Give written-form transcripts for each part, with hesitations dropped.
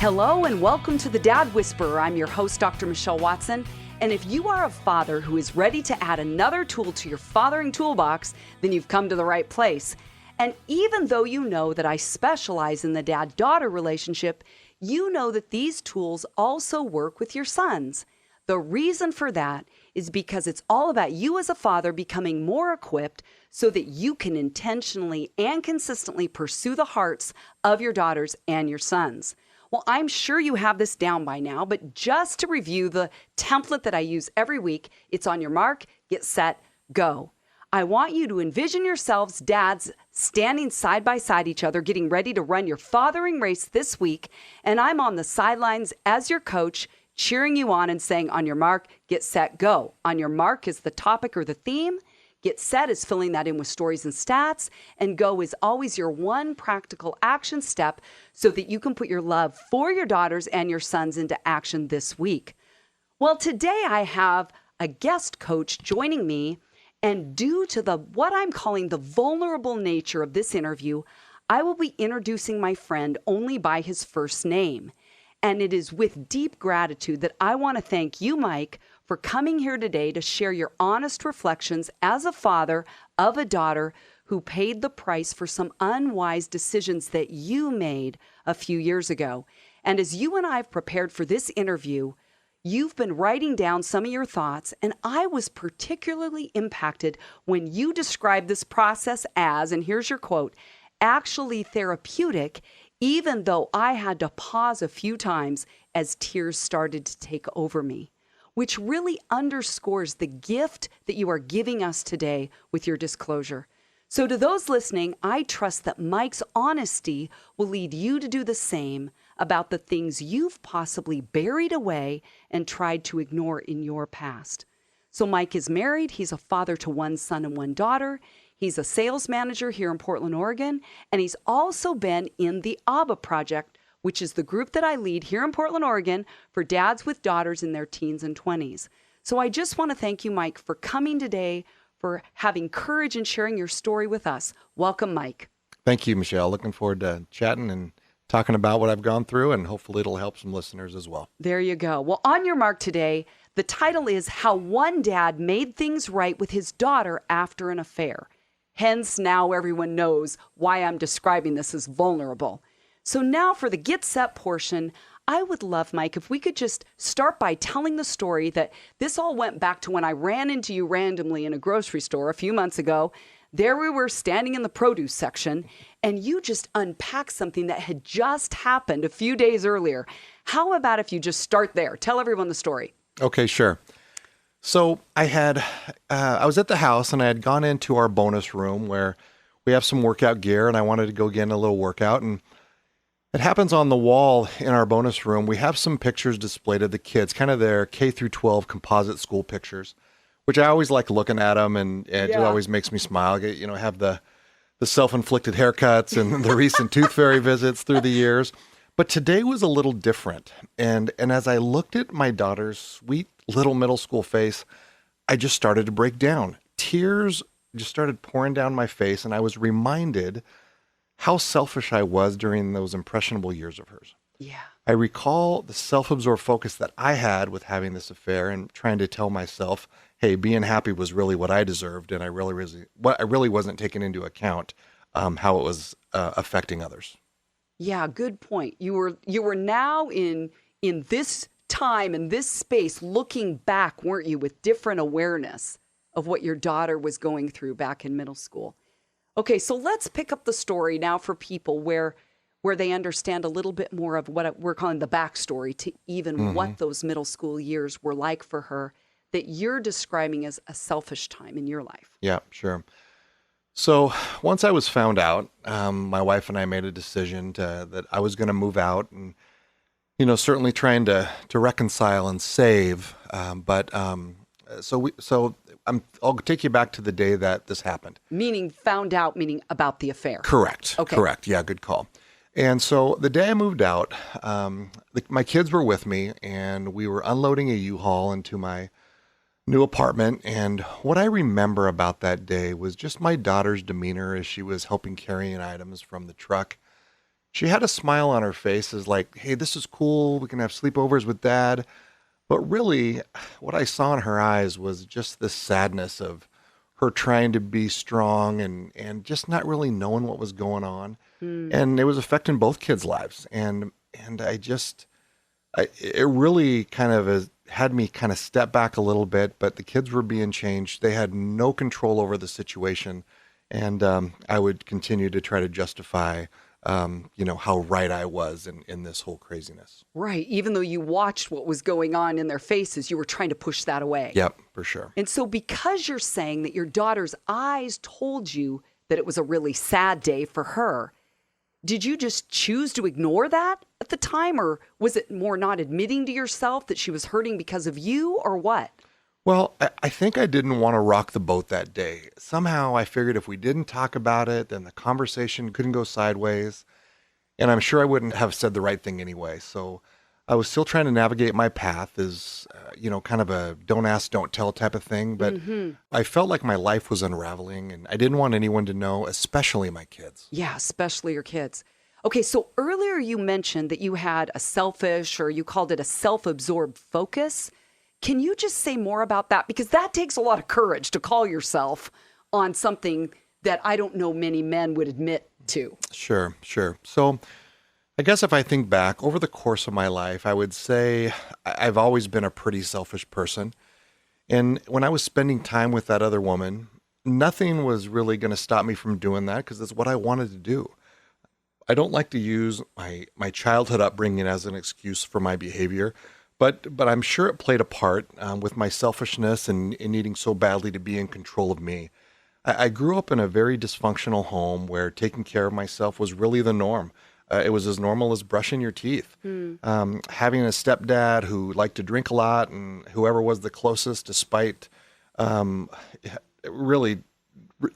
Hello and welcome to the Dad Whisperer. I'm your host, Dr. Michelle Watson. And if you are a father who is ready to add another tool to your fathering toolbox, then you've come to the right place. And even though you know that I specialize in the dad-daughter relationship, you know that these tools also work with your sons. The reason for that is because it's all about you as a father becoming more equipped so that you can intentionally and consistently pursue the hearts of your daughters and your sons. Well, I'm sure you have this down by now, but just to review the template that I use every week, it's on your mark, get set, go. I want you to envision yourselves, dads, standing side by side each other, getting ready to run your fathering race this week, and I'm on the sidelines as your coach, cheering you on and saying, on your mark, get set, go. On your mark is the topic or the theme. Get set is filling that in with stories and stats, and go is always your one practical action step so that you can put your love for your daughters and your sons into action this week. Well, today I have a guest coach joining me, and due to what I'm calling the vulnerable nature of this interview, I will be introducing my friend only by his first name. And it is with deep gratitude that I want to thank you, Mike, for coming here today to share your honest reflections as a father of a daughter who paid the price for some unwise decisions that you made a few years ago. And as you and I have prepared for this interview, you've been writing down some of your thoughts, and I was particularly impacted when you described this process as, and here's your quote, actually therapeutic, even though I had to pause a few times as tears started to take over me, which really underscores the gift that you are giving us today with your disclosure. So to those listening, I trust that Mike's honesty will lead you to do the same about the things you've possibly buried away and tried to ignore in your past. So Mike is married. He's a father to one son and one daughter. He's a sales manager here in Portland, Oregon, and he's also been in the ABBA Project, which is the group that I lead here in Portland, Oregon, for dads with daughters in their teens and 20s. So I just want to thank you, Mike, for coming today, for having courage and sharing your story with us. Welcome, Mike. Thank you, Michelle. Looking forward to chatting and talking about what I've gone through, and hopefully it'll help some listeners as well. There you go. Well, on your mark today, the title is How One Dad Made Things Right with His Daughter After an Affair. Hence, now everyone knows why I'm describing this as vulnerable. So now for the get set portion, I would love, Mike, if we could just start by telling the story that this all went back to when I ran into you randomly in a grocery store a few months ago. There we were standing in the produce section, and you just unpacked something that had just happened a few days earlier. How about if you just start there? Tell everyone the story. Okay, sure. So I was at the house, and I had gone into our bonus room where we have some workout gear, and I wanted to go get in a little workout. And it happens on the wall in our bonus room. We have some pictures displayed of the kids, kind of their K through 12 composite school pictures, which I always like looking at them, and it always makes me smile. Have the self-inflicted haircuts and the recent tooth fairy visits through the years. But today was a little different. And as I looked at my daughter's sweet little middle school face, I just started to break down. Tears just started pouring down my face, and I was reminded how selfish I was during those impressionable years of hers. Yeah. I recall the self-absorbed focus that I had with having this affair and trying to tell myself, hey, being happy was really what I deserved, and I really wasn't taking into account how it was affecting others. Yeah, good point. You were now in this time, in this space, looking back, weren't you, with different awareness of what your daughter was going through back in middle school. Okay, so let's pick up the story now for people where they understand a little bit more of what we're calling the backstory to even what those middle school years were like for her that you're describing as a selfish time in your life. Yeah, sure. So once I was found out, my wife and I made a decision that I was going to move out, and certainly trying to reconcile and save. So I'll take you back to the day that this happened. Meaning about the affair. Correct. Okay. Correct. Yeah, good call. And so the day I moved out, my kids were with me, and we were unloading a U-Haul into my new apartment. And what I remember about that day was just my daughter's demeanor as she was helping carrying items from the truck. She had a smile on her face as like, hey, this is cool. We can have sleepovers with dad. But really, what I saw in her eyes was just this sadness of her trying to be strong and just not really knowing what was going on. Mm. And it was affecting both kids' lives. And it really kind of had me kind of step back a little bit, but the kids were being changed. They had no control over the situation. And I would continue to try to justify, how right I was in this whole craziness. Right. Even though you watched what was going on in their faces, you were trying to push that away. Yep, for sure. And so because you're saying that your daughter's eyes told you that it was a really sad day for her, did you just choose to ignore that at the time? Or was it more not admitting to yourself that she was hurting because of you, or what? Well, I think I didn't want to rock the boat that day. Somehow I figured if we didn't talk about it, then the conversation couldn't go sideways. And I'm sure I wouldn't have said the right thing anyway. So I was still trying to navigate my path as, kind of a don't ask, don't tell type of thing. But I felt like my life was unraveling and I didn't want anyone to know, especially my kids. Yeah, especially your kids. Okay, so earlier you mentioned that you had a selfish, or you called it a self-absorbed focus. Can you just say more about that? Because that takes a lot of courage to call yourself on something that I don't know many men would admit to. Sure. So I guess if I think back over the course of my life, I would say I've always been a pretty selfish person. And when I was spending time with that other woman, nothing was really going to stop me from doing that because it's what I wanted to do. I don't like to use my childhood upbringing as an excuse for my behavior, but I'm sure it played a part with my selfishness and needing so badly to be in control of me. I grew up in a very dysfunctional home where taking care of myself was really the norm. It was as normal as brushing your teeth. Having a stepdad who liked to drink a lot and whoever was the closest, despite really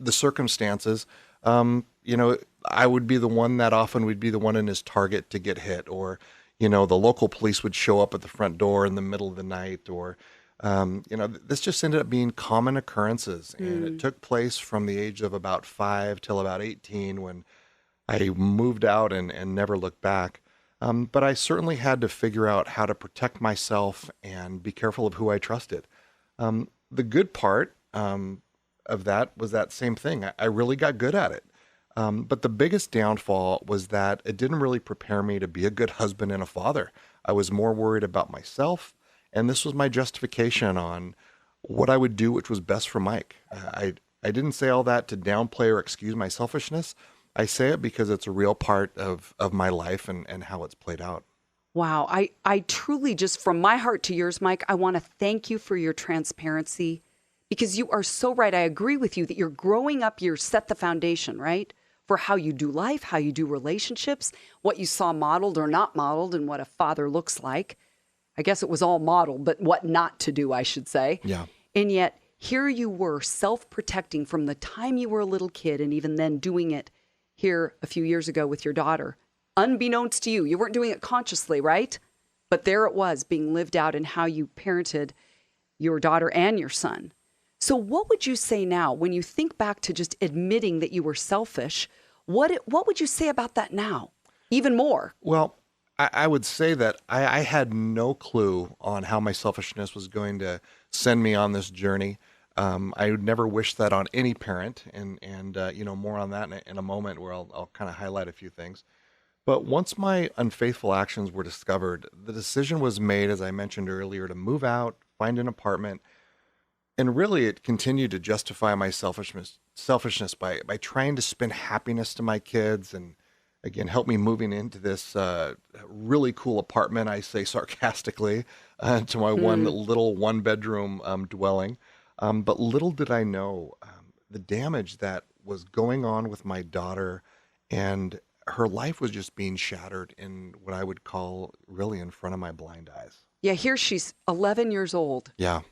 the circumstances, I would be the one that often would be the one in his target to get hit, or, the local police would show up at the front door in the middle of the night, or, this just ended up being common occurrences. And it took place from the age of about 5 till about 18 when I moved out and never looked back. But I certainly had to figure out how to protect myself and be careful of who I trusted. The good part of that was that same thing. I really got good at it. But the biggest downfall was that it didn't really prepare me to be a good husband and a father. I was more worried about myself, and this was my justification on what I would do, which was best for Mike. I didn't say all that to downplay or excuse my selfishness. I say it because it's a real part of my life and how it's played out. Wow. I truly, just from my heart to yours, Mike, I want to thank you for your transparency, because you are so right. I agree with you that you're growing up, you're set the foundation, right? For how you do life, how you do relationships, what you saw modeled or not modeled, and what a father looks like. I guess it was all modeled, but what not to do, I should say. Yeah. And yet here you were self-protecting from the time you were a little kid, and even then doing it here a few years ago with your daughter. Unbeknownst to you, you weren't doing it consciously, right? But there it was being lived out in how you parented your daughter and your son. So what would you say now when you think back to just admitting that you were selfish? What would you say about that now? Even more? Well, I would say that I had no clue on how my selfishness was going to send me on this journey. I would never wish that on any parent, and more on that in a moment where I'll kind of highlight a few things. But once my unfaithful actions were discovered, the decision was made, as I mentioned earlier, to move out, find an apartment. And really, it continued to justify my selfishness by trying to spin happiness to my kids, and again, help me moving into this really cool apartment, I say sarcastically, to my one bedroom dwelling. But little did I know the damage that was going on with my daughter, and her life was just being shattered in what I would call really in front of my blind eyes. Yeah, here she's 11 years old. Yeah.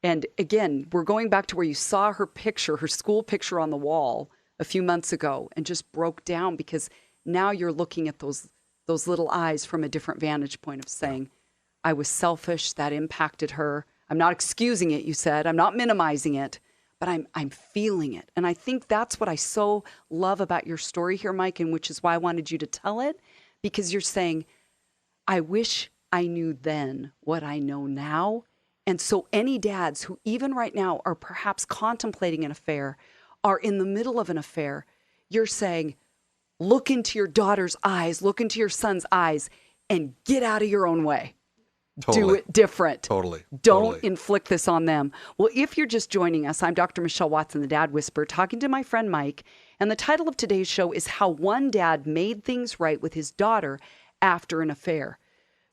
And again, we're going back to where you saw her picture, her school picture on the wall a few months ago, and just broke down, because now you're looking at those little eyes from a different vantage point of saying, I was selfish, that impacted her. I'm not excusing it, you said. I'm not minimizing it, but I'm feeling it. And I think that's what I so love about your story here, Mike, and which is why I wanted you to tell it, because you're saying, I wish I knew then what I know now. And so any dads who even right now are perhaps contemplating an affair, are in the middle of an affair, you're saying, look into your daughter's eyes, look into your son's eyes, and get out of your own way. Totally. Do it different. Totally. Don't Totally. inflict this on them. Well, if you're just joining us, I'm Dr. Michelle Watson, the Dad Whisperer, talking to my friend Mike. And the title of today's show is How One Dad Made Things Right with His Daughter After an Affair.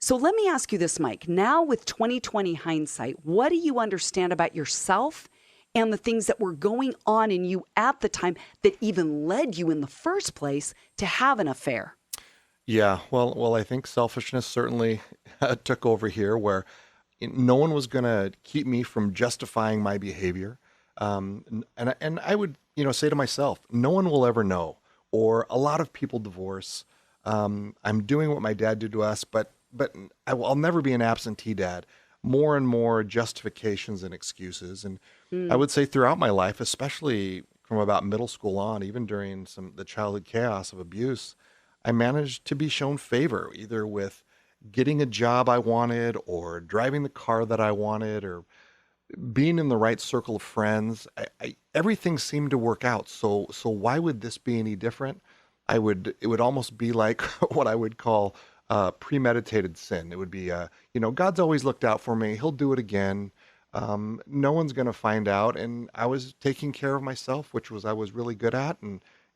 So let me ask you this, Mike. Now with 2020 hindsight, what do you understand about yourself and the things that were going on in you at the time that even led you in the first place to have an affair? Yeah, well, I think selfishness certainly took over here, where no one was going to keep me from justifying my behavior, and I would, say to myself, no one will ever know. Or a lot of people divorce. I'm doing what my dad did to us, but I'll never be an absentee dad. More and more justifications and excuses, and I would say throughout my life, especially from about middle school on, even during the childhood chaos of abuse, I managed to be shown favor, either with getting a job I wanted, or driving the car that I wanted, or being in the right circle of friends. Everything seemed to work out. So why would this be any different? It would almost be like what I would call premeditated sin. It would be, God's always looked out for me. He'll do it again. No one's going to find out. And I was taking care of myself, which I was really good at.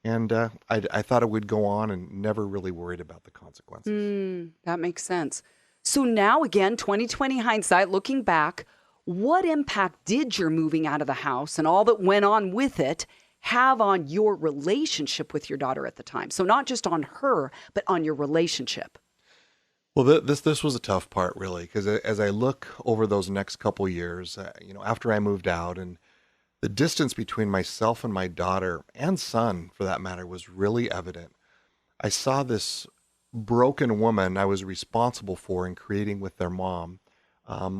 And I thought it would go on, and never really worried about the consequences. That makes sense. So now again, 2020 hindsight, looking back, what impact did your moving out of the house and all that went on with it have on your relationship with your daughter at the time? So not just on her, but on your relationship. Well, this was a tough part, really, because as I look over those next couple years, after I moved out, and the distance between myself and my daughter, and son for that matter, was really evident. I saw this broken woman I was responsible for in creating with their mom,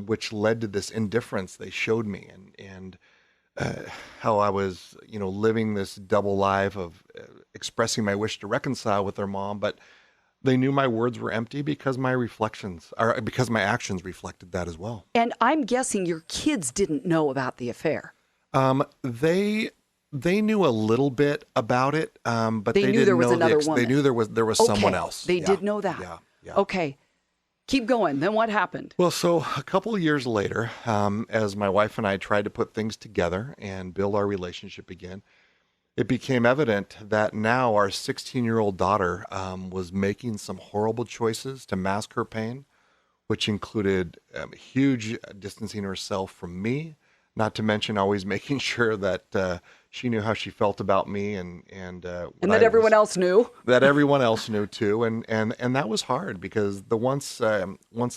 which led to this indifference they showed me, and how I was, living this double life of expressing my wish to reconcile with their mom, but they knew my words were empty because my actions reflected that as well. And I'm guessing your kids didn't know about the affair. They knew a little bit about it, but they knew there was another woman. They knew there was someone else. They did know that. Yeah. Okay. Keep going. Then what happened? Well, so a couple of years later, as my wife and I tried to put things together and build our relationship again, it became evident that now our 16-year-old daughter was making some horrible choices to mask her pain, which included huge distancing herself from me, not to mention always making sure that she knew how she felt about me, and that everyone else knew. That everyone else knew too, and that was hard, because the once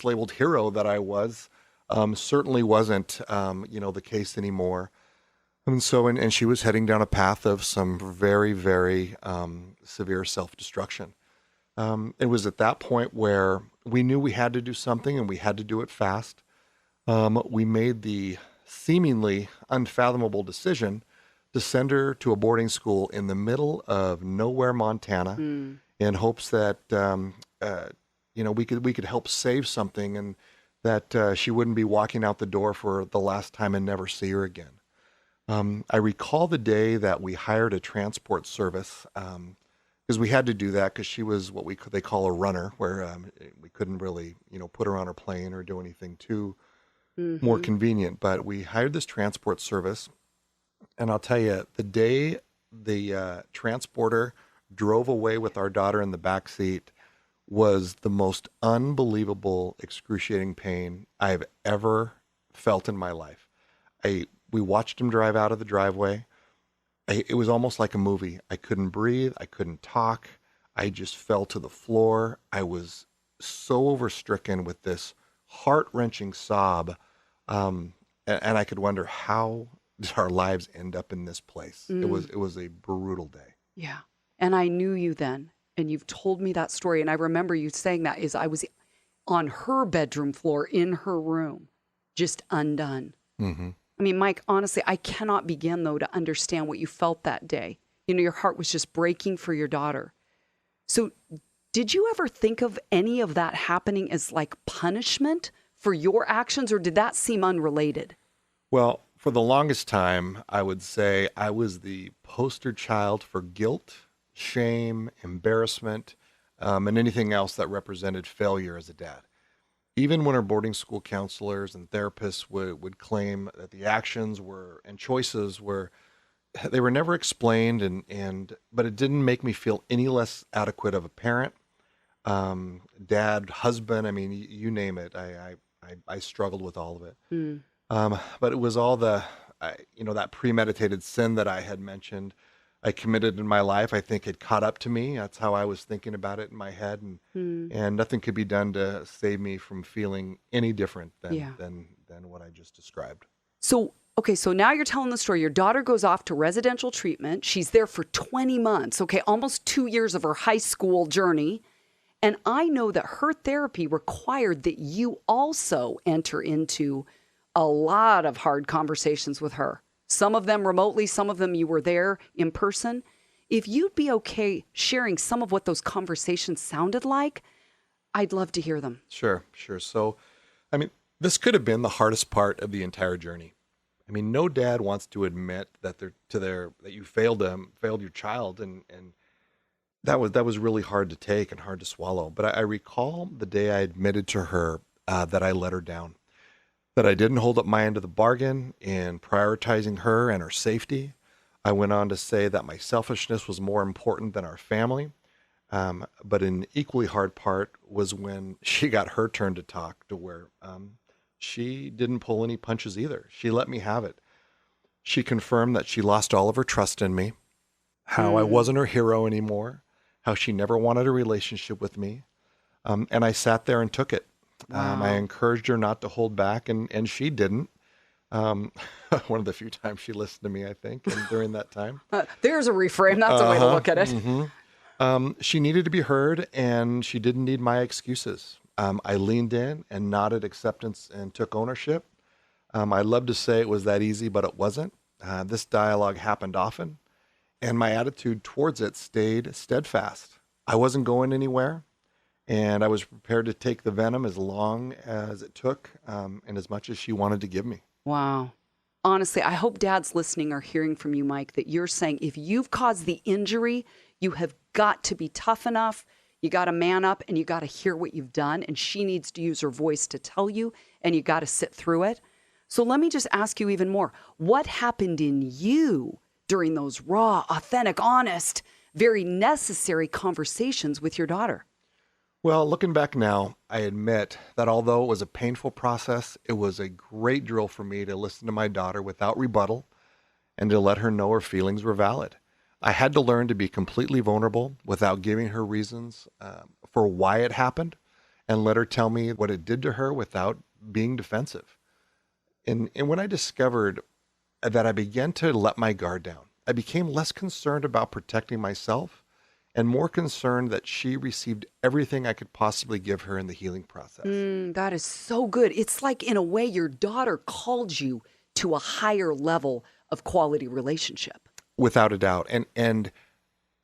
labeled hero that I was certainly wasn't the case anymore. And so, and she was heading down a path of some very, very severe self-destruction. It was at that point where we knew we had to do something, and we had to do it fast. We made the seemingly unfathomable decision to send her to a boarding school in the middle of nowhere, Montana, in hopes that we could help save something, and that she wouldn't be walking out the door for the last time and never see her again. I recall the day that we hired a transport service, because we had to do that because she was what they call a runner, where we couldn't really put her on a plane or do anything too more convenient. But we hired this transport service, and I'll tell you, the day the transporter drove away with our daughter in the back seat was the most unbelievable, excruciating pain I've ever felt in my life. We watched him drive out of the driveway. It was almost like a movie. I couldn't breathe. I couldn't talk. I just fell to the floor. I was so overstricken with this heart-wrenching sob. And I could wonder, how did our lives end up in this place? It was a brutal day. Yeah. And I knew you then, and you've told me that story. And I remember you saying that I was on her bedroom floor in her room, just undone. Mm-hmm. I mean, Mike, honestly, I cannot begin, though, to understand what you felt that day. Your heart was just breaking for your daughter. So did you ever think of any of that happening as like punishment for your actions, or did that seem unrelated? Well, for the longest time, I would say I was the poster child for guilt, shame, embarrassment, and anything else that represented failure as a dad. Even when our boarding school counselors and therapists would claim that the actions were and choices were, they were never explained, but it didn't make me feel any less adequate of a parent, dad, husband. I mean, you name it. I struggled with all of it. Mm. But it was all that premeditated sin that I had mentioned I committed in my life. I think it caught up to me. That's how I was thinking about it in my head, and nothing could be done to save me from feeling any different than what I just described. So, okay, so now you're telling the story. Your daughter goes off to residential treatment. She's there for 20 months, okay, almost 2 years of her high school journey. And I know that her therapy required that you also enter into a lot of hard conversations with her. Some of them remotely, some of them you were there in person. If you'd be okay sharing some of what those conversations sounded like, I'd love to hear them. Sure. So, I mean, this could have been the hardest part of the entire journey. I mean, no dad wants to admit that that you failed your child, and that was really hard to take and hard to swallow. But I recall the day I admitted to her that I let her down, that I didn't hold up my end of the bargain in prioritizing her and her safety. I went on to say that my selfishness was more important than our family. But an equally hard part was when she got her turn to talk, to where she didn't pull any punches either. She let me have it. She confirmed that she lost all of her trust in me, how I wasn't her hero anymore, how she never wanted a relationship with me. And I sat there and took it. Wow. I encouraged her not to hold back, and she didn't. One of the few times she listened to me, I think, and during that time. There's a reframe. That's a way to look at it. Mm-hmm. She needed to be heard, and she didn't need my excuses. I leaned in and nodded acceptance and took ownership. I'd love to say it was that easy, but it wasn't. This dialogue happened often, and my attitude towards it stayed steadfast. I wasn't going anywhere, and I was prepared to take the venom as long as it took, and as much as she wanted to give me. Wow. Honestly, I hope dads listening are hearing from you, Mike, that you're saying if you've caused the injury, you have got to be tough enough. You got to man up, and you got to hear what you've done. And she needs to use her voice to tell you, and you got to sit through it. So let me just ask you even more. What happened in you during those raw, authentic, honest, very necessary conversations with your daughter? Well, looking back now, I admit that although it was a painful process, it was a great drill for me to listen to my daughter without rebuttal and to let her know her feelings were valid. I had to learn to be completely vulnerable without giving her reasons for why it happened, and let her tell me what it did to her without being defensive. And when I discovered that, I began to let my guard down. I became less concerned about protecting myself and more concerned that she received everything I could possibly give her in the healing process. That is so good. It's like, in a way, your daughter called you to a higher level of quality relationship. Without a doubt. And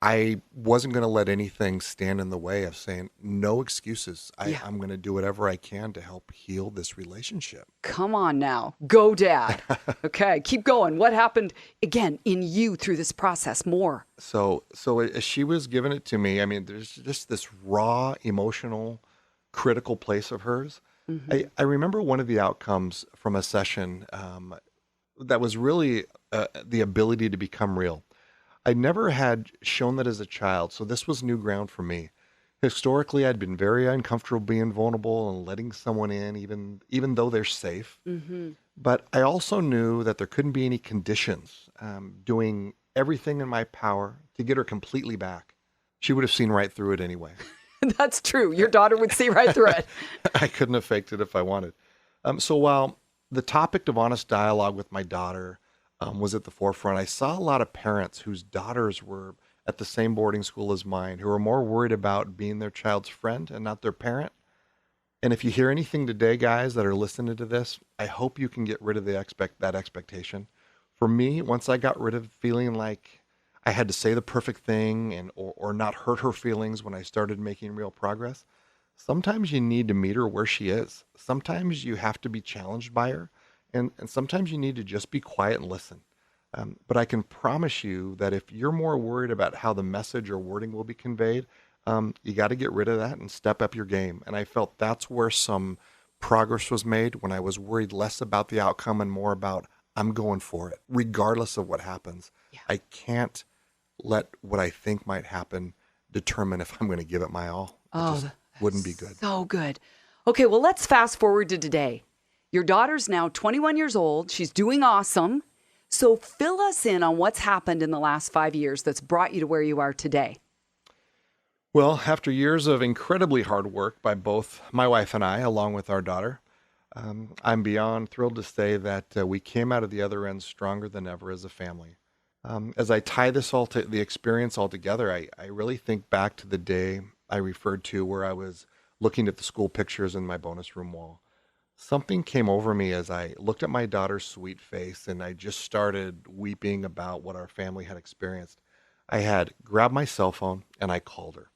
I wasn't going to let anything stand in the way of saying, no excuses. I'm going to do whatever I can to help heal this relationship. Come on now. Go, Dad. Okay, keep going. What happened, again, in you through this process? More. So as she was giving it to me, I mean, there's just this raw, emotional, critical place of hers. Mm-hmm. I remember one of the outcomes from a session that was really the ability to become real. I never had shown that as a child, so this was new ground for me. Historically, I'd been very uncomfortable being vulnerable and letting someone in, even though they're safe. Mm-hmm. But I also knew that there couldn't be any conditions, doing everything in my power to get her completely back. She would have seen right through it anyway. That's true. Your daughter would see right through it. I couldn't have faked it if I wanted. So while the topic of honest dialogue with my daughter was at the forefront, I saw a lot of parents whose daughters were at the same boarding school as mine, who were more worried about being their child's friend and not their parent. And if you hear anything today, guys that are listening to this, I hope you can get rid of that expectation. For me, once I got rid of feeling like I had to say the perfect thing or not hurt her feelings when I started making real progress, sometimes you need to meet her where she is. Sometimes you have to be challenged by her, and sometimes you need to just be quiet and listen. But I can promise you that if you're more worried about how the message or wording will be conveyed, you got to get rid of that and step up your game. And I felt that's where some progress was made when I was worried less about the outcome and more about I'm going for it, regardless of what happens. Yeah. I can't let what I think might happen determine if I'm going to give it my all. It just wouldn't be good. So good. Okay, well, let's fast forward to today. Your daughter's now 21 years old. She's doing awesome. So fill us in on what's happened in the last 5 years that's brought you to where you are today. Well, after years of incredibly hard work by both my wife and I, along with our daughter, I'm beyond thrilled to say that we came out of the other end stronger than ever as a family. As I tie this all to the experience all together, I really think back to the day I referred to where I was looking at the school pictures in my bonus room wall. Something came over me as I looked at my daughter's sweet face and I just started weeping about what our family had experienced. I had grabbed my cell phone and I called her.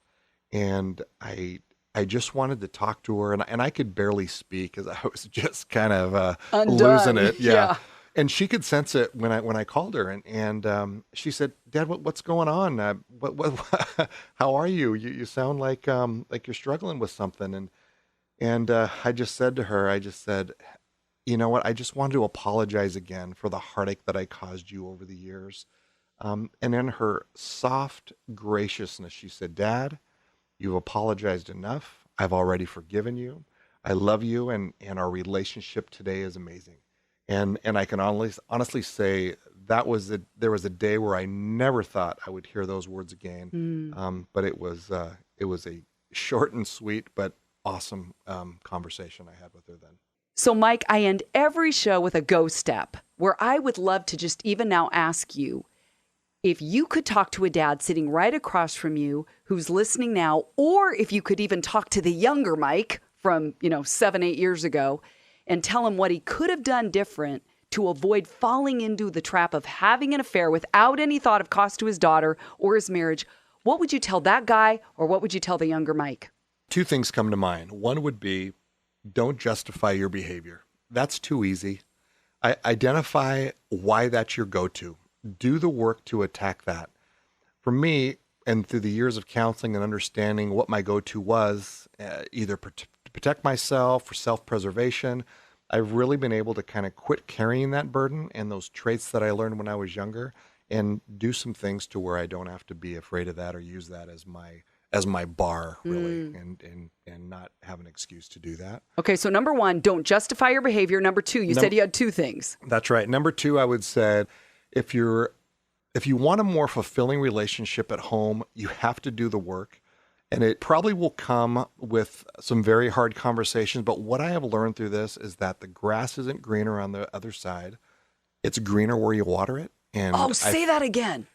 And I just wanted to talk to her, and I could barely speak as I was just kind of losing it. Yeah. And she could sense it when I called her, and she said, "Dad, what's going on? What how are you? You sound like you're struggling with something." And I just said to her, you know what? I just wanted to apologize again for the heartache that I caused you over the years. And in her soft graciousness, she said, "Dad, you've apologized enough. I've already forgiven you. I love you, and our relationship today is amazing." And I can honestly say there was a day where I never thought I would hear those words again. But it was a short and sweet but awesome conversation I had with her then. So, Mike, I end every show with a go step where I would love to just even now ask you, if you could talk to a dad sitting right across from you who's listening now, or if you could even talk to the younger Mike from, 7, 8 years ago and tell him what he could have done different to avoid falling into the trap of having an affair without any thought of cost to his daughter or his marriage, what would you tell that guy, or what would you tell the younger Mike? Two things come to mind. One would be, don't justify your behavior. That's too easy. Identify why that's your go-to. Do the work to attack that. For me, and through the years of counseling and understanding what my go-to was, either to protect myself or self-preservation, I've really been able to kind of quit carrying that burden and those traits that I learned when I was younger and do some things to where I don't have to be afraid of that or use that as my bar, really, and not have an excuse to do that. Okay, so number one, don't justify your behavior. Number two, you said you had two things. That's right. Number two, I would say, if you want a more fulfilling relationship at home, you have to do the work. And it probably will come with some very hard conversations. But what I have learned through this is that the grass isn't greener on the other side. It's greener where you water it. And say that again.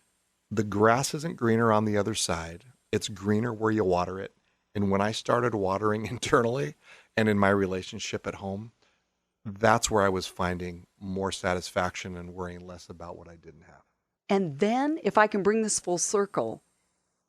The grass isn't greener on the other side. It's greener where you water it. And when I started watering internally and in my relationship at home, that's where I was finding more satisfaction and worrying less about what I didn't have. And then, if I can bring this full circle,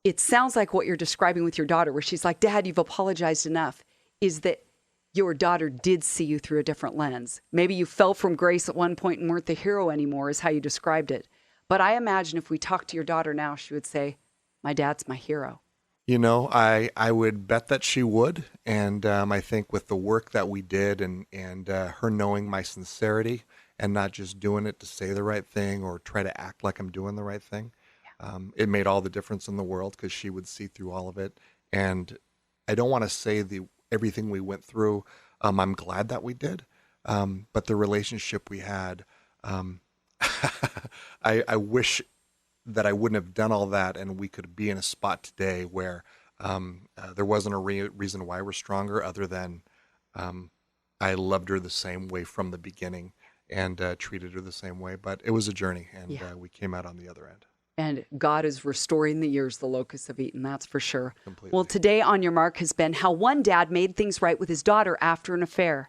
it sounds like what you're describing with your daughter, where she's like, "Dad, you've apologized enough," is that your daughter did see you through a different lens. Maybe you fell from grace at one point and weren't the hero anymore, is how you described it. But I imagine if we talked to your daughter now, she would say, "My dad's my hero." I would bet that she would. And I think with the work that we did and her knowing my sincerity and not just doing it to say the right thing or try to act like I'm doing the right thing, it made all the difference in the world because she would see through all of it. And I don't want to say everything we went through, I'm glad that we did. But the relationship we had, I wish that I wouldn't have done all that and we could be in a spot today where there wasn't a reason why we're stronger other than I loved her the same way from the beginning and treated her the same way. But it was a journey, and we came out on the other end. And God is restoring the years the locusts have eaten, that's for sure. Completely. Well, today on Your Mark has been how one dad made things right with his daughter after an affair.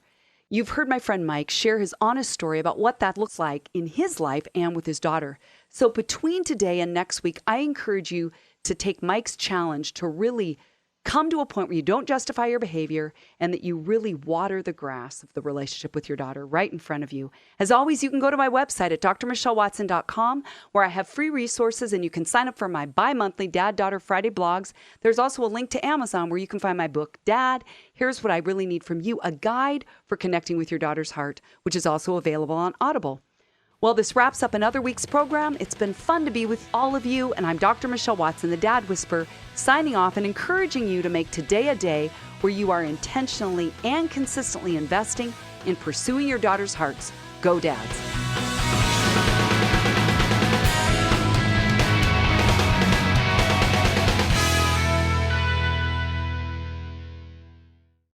You've heard my friend Mike share his honest story about what that looks like in his life and with his daughter. So between today and next week, I encourage you to take Mike's challenge to really come to a point where you don't justify your behavior and that you really water the grass of the relationship with your daughter right in front of you. As always, you can go to my website at drmichellewatson.com where I have free resources and you can sign up for my bi-monthly Dad-Daughter Friday blogs. There's also a link to Amazon where you can find my book, Dad, Here's What I Really Need From You, a guide for connecting with your daughter's heart, which is also available on Audible. Well, this wraps up another week's program. It's been fun to be with all of you, and I'm Dr. Michelle Watson, the Dad Whisperer, signing off and encouraging you to make today a day where you are intentionally and consistently investing in pursuing your daughter's hearts. Go Dads!